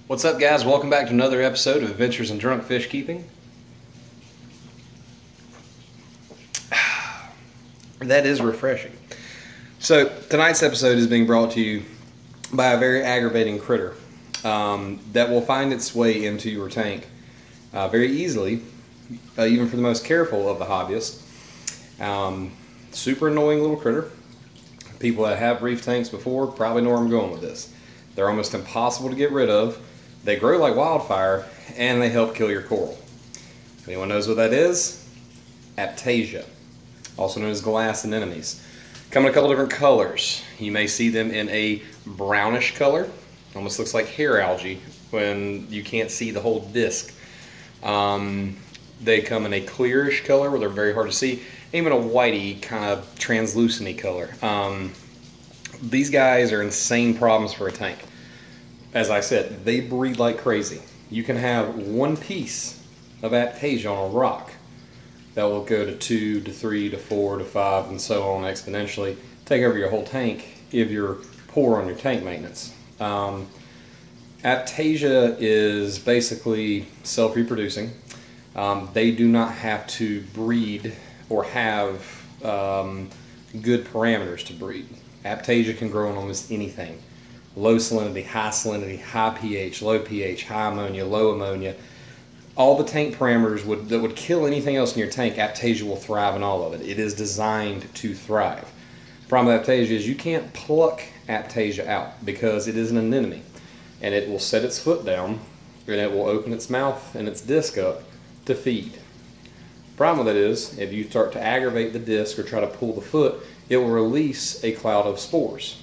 What's up, guys? Welcome back to another episode of Adventures in Drunk Fish Keeping. That is refreshing. So tonight's episode is being brought to you by a very aggravating critter that will find its way into your tank very easily, even for the most careful of the hobbyists. Super annoying little critter. People that have reef tanks before probably know where I'm going with this. They're almost impossible to get rid of. They grow like wildfire, and they help kill your coral. If anyone knows what that is, Aptasia, also known as glass anemones. Come in a couple different colors. You may see them in a brownish color. Almost looks like hair algae when you can't see the whole disc. They come in a clearish color where they're very hard to see. Even a whitey, kind of translucent color. These guys are insane problems for a tank. As I said, they breed like crazy. You can have one piece of Aptasia on a rock that will go to 2 to 3 to 4 to 5 and so on exponentially, take over your whole tank if you're poor on your tank maintenance. Aptasia is basically self-reproducing. They do not have to breed or have good parameters to breed. Aptasia can grow on almost anything. Low salinity, high pH, low pH, high ammonia, low ammonia. All the tank parameters that would kill anything else in your tank, Aptasia will thrive in all of it. It is designed to thrive. The problem with Aptasia is you can't pluck Aptasia out because it is an anemone. And it will set its foot down and it will open its mouth and its disc up to feed. The problem with it is if you start to aggravate the disc or try to pull the foot, it will release a cloud of spores.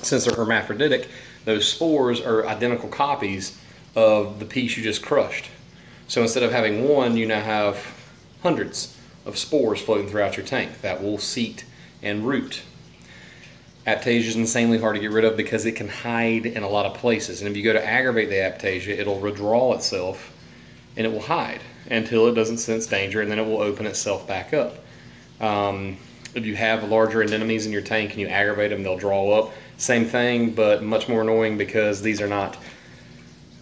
Since they're hermaphroditic, those spores are identical copies of the piece you just crushed. So instead of having one, you now have hundreds of spores floating throughout your tank that will seat and root. Aptasia is insanely hard to get rid of because it can hide in a lot of places. And if you go to aggravate the Aptasia, it'll withdraw itself and it will hide until it doesn't sense danger, and then it will open itself back up. If you have larger anemones in your tank and you aggravate them, they'll draw up. Same thing, but much more annoying because these are not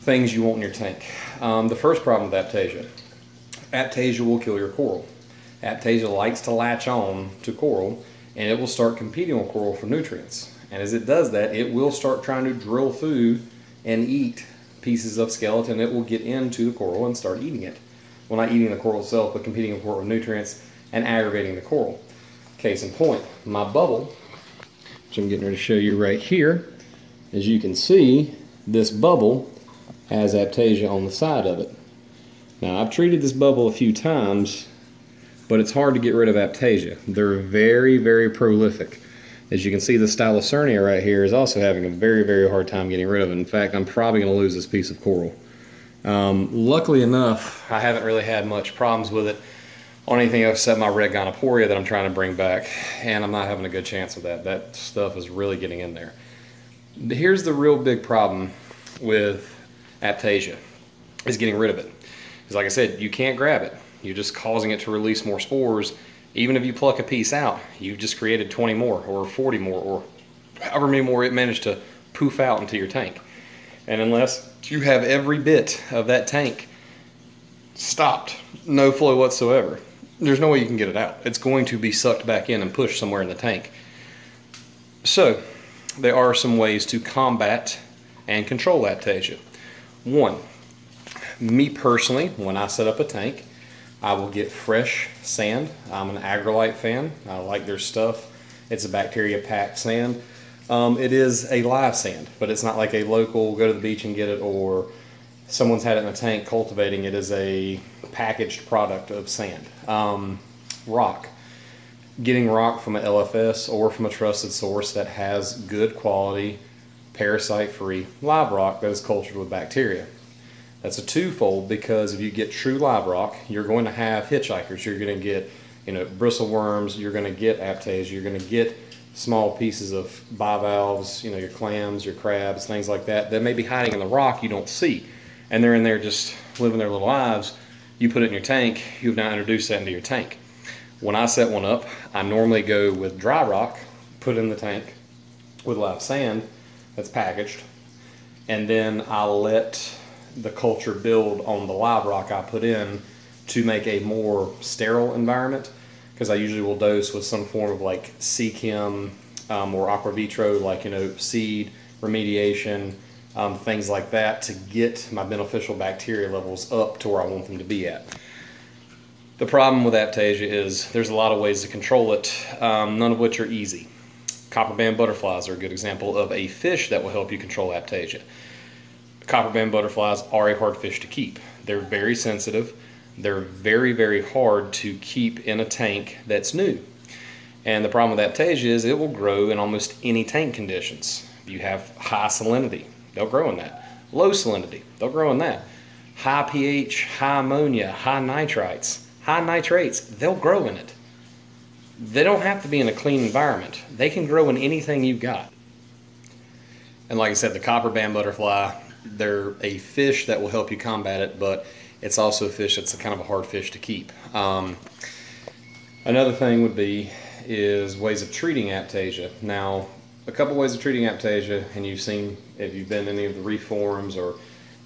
things you want in your tank. The first problem with Aptasia. Aptasia will kill your coral. Aptasia likes to latch on to coral, and it will start competing with coral for nutrients. And as it does that, it will start trying to drill through and eat pieces of skeleton. It will get into the coral and start eating it. Well, not eating the coral itself, but competing with coral with nutrients and aggravating the coral. Case in point, my bubble, which I'm getting ready to show you right here. As you can see, this bubble has Aptasia on the side of it. Now, I've treated this bubble a few times, but it's hard to get rid of Aptasia. They're very, very prolific. As you can see, the Stylocernia right here is also having a very, very hard time getting rid of it. In fact, I'm probably going to lose this piece of coral. Luckily enough, I haven't really had much problems with it on anything else except my red gonorrhea that I'm trying to bring back, and I'm not having a good chance with that. That stuff is really getting in there. Here's the real big problem with Aptasia, is getting rid of it. Because like I said, you can't grab it. You're just causing it to release more spores. Even if you pluck a piece out, you've just created 20 more or 40 more or however many more it managed to poof out into your tank. And unless you have every bit of that tank stopped, no flow whatsoever, there's no way you can get it out. It's going to be sucked back in and pushed somewhere in the tank. So, there are some ways to combat and control Aptasia. One, me personally, when I set up a tank, I will get fresh sand. I'm an Agrolite fan. I like their stuff. It's a bacteria-packed sand. It is a live sand, but it's not like a local go to the beach and get it, or someone's had it in a tank cultivating. It is a packaged product of sand. Rock. Getting rock from an LFS or from a trusted source that has good quality, parasite-free live rock that is cultured with bacteria. That's a twofold, because if you get true live rock, you're going to have hitchhikers. You're going to get, bristleworms. You're going to get Aptasia. You're going to get small pieces of bivalves, your clams, your crabs, things like that may be hiding in the rock you don't see. And they're in there just living their little lives. You put it in your tank, you've now introduced that into your tank. When I set one up, I normally go with dry rock, put it in the tank with live sand that's packaged, and then I'll let the culture build on the live rock I put in to make a more sterile environment, because I usually will dose with some form of like C-chem or aqua vitro, like, you know, seed remediation, things like that, to get my beneficial bacteria levels up to where I want them to be at. The problem with Aptasia is there's a lot of ways to control it, none of which are easy. Copper band butterflies are a good example of a fish that will help you control Aptasia. Copper band butterflies are a hard fish to keep. They're very sensitive. They're very, very hard to keep in a tank that's new. And the problem with Aptasia is it will grow in almost any tank conditions. If you have high salinity, they'll grow in that. Low salinity, they'll grow in that. High pH, high ammonia, high nitrates, they'll grow in it. They don't have to be in a clean environment. They can grow in anything you've got. And like I said, the copper band butterfly, they're a fish that will help you combat it, but it's also a fish that's kind of a hard fish to keep. Another thing would be is ways of treating Aptasia. Now, a couple ways of treating Aptasia, and you've seen, if you've been to any of the reef forums or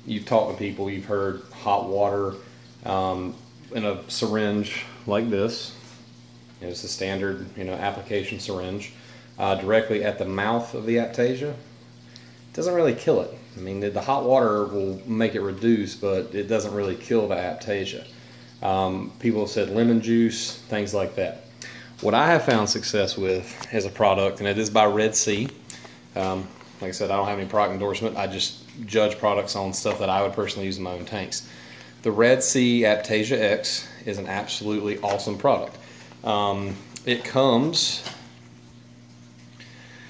you've talked to people, you've heard hot water in a syringe like this. It's a standard, you know, application syringe directly at the mouth of the Aptasia. It doesn't really kill it. I mean, the hot water will make it reduce, but it doesn't really kill the Aptasia. People have said lemon juice, things like that. What I have found success with is a product, and it is by Red Sea. Like I said, I don't have any product endorsement. I just judge products on stuff that I would personally use in my own tanks. The Red Sea Aptasia X is an absolutely awesome product. It comes,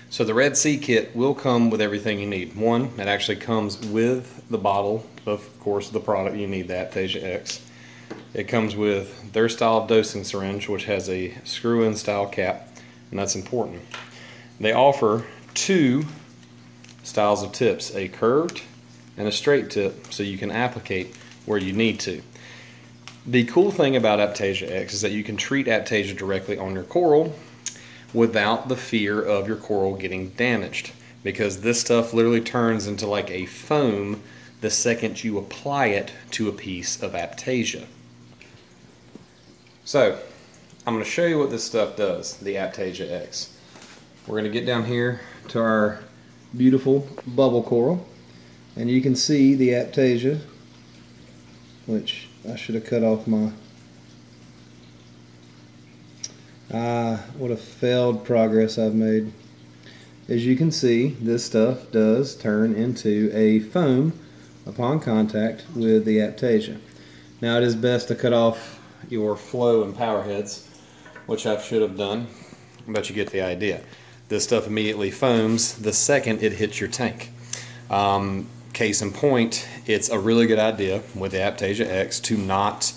so the Red Sea kit will come with everything you need. One, it actually comes with the bottle, of course, the product you need, the Aptasia X. It comes with their style of dosing syringe, which has a screw-in style cap, and that's important. They offer two styles of tips, a curved and a straight tip, so you can applicate where you need to. The cool thing about Aptasia X is that you can treat Aptasia directly on your coral without the fear of your coral getting damaged, because this stuff literally turns into like a foam the second you apply it to a piece of Aptasia. So, I'm going to show you what this stuff does, the Aptasia X. We're going to get down here to our beautiful bubble coral, and you can see the Aptasia, which I should have cut off my... what a failed progress I've made. As you can see, this stuff does turn into a foam upon contact with the Aptasia. Now it is best to cut off your flow and power heads, which I should have done, but you get the idea. This stuff immediately foams the second it hits your tank. Case in point, it's a really good idea with the Aptasia X to not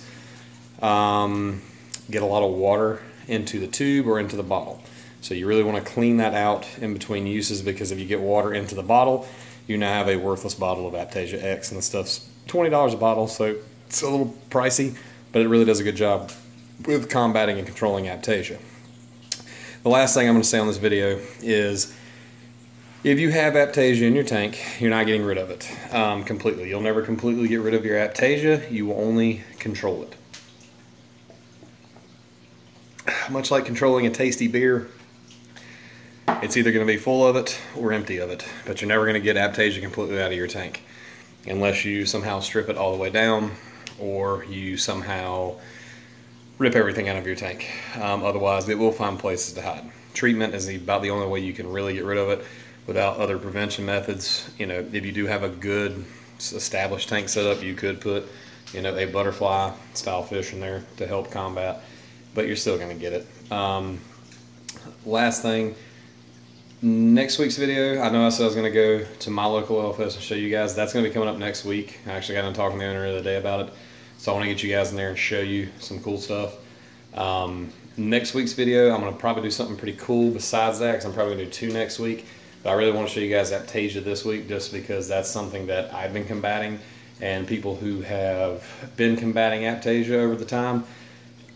get a lot of water into the tube or into the bottle. So you really want to clean that out in between uses, because if you get water into the bottle, you now have a worthless bottle of Aptasia X, and the stuff's $20 a bottle, so it's a little pricey, but it really does a good job with combating and controlling Aptasia. The last thing I'm going to say on this video is, if you have Aptasia in your tank, you're not getting rid of it completely. You'll never completely get rid of your Aptasia. You will only control it. Much like controlling a tasty beer, it's either going to be full of it or empty of it, but you're never going to get Aptasia completely out of your tank unless you somehow strip it all the way down or you somehow rip everything out of your tank. Otherwise, it will find places to hide. Treatment is about the only way you can really get rid of it without other prevention methods. You know, if you do have a good established tank setup, you could put, you know, a butterfly style fish in there to help combat, but you're still going to get it. Last thing, next week's video, I know I said I was going to go to my local LFS and show you guys. That's going to be coming up next week. I actually got done talking to the owner the other day about it, so I want to get you guys in there and show you some cool stuff. Next week's video, I'm going to probably do something pretty cool besides that, because I'm probably going to do 2 next week. But I really want to show you guys Aptasia this week, just because that's something that I've been combating, and people who have been combating Aptasia over the time,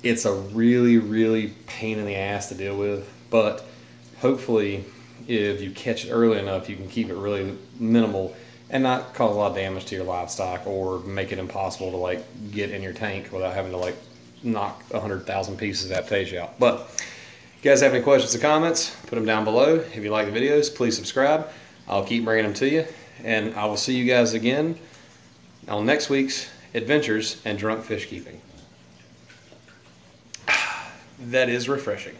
it's a really, really pain in the ass to deal with. But hopefully, if you catch it early enough, you can keep it really minimal and not cause a lot of damage to your livestock or make it impossible to like get in your tank without having to like knock 100,000 pieces of Aptasia out. But if you guys have any questions or comments, put them down below. If you like the videos, please subscribe. I'll keep bringing them to you, and I will see you guys again on next week's Adventures in Drunk Fish Keeping. That is refreshing.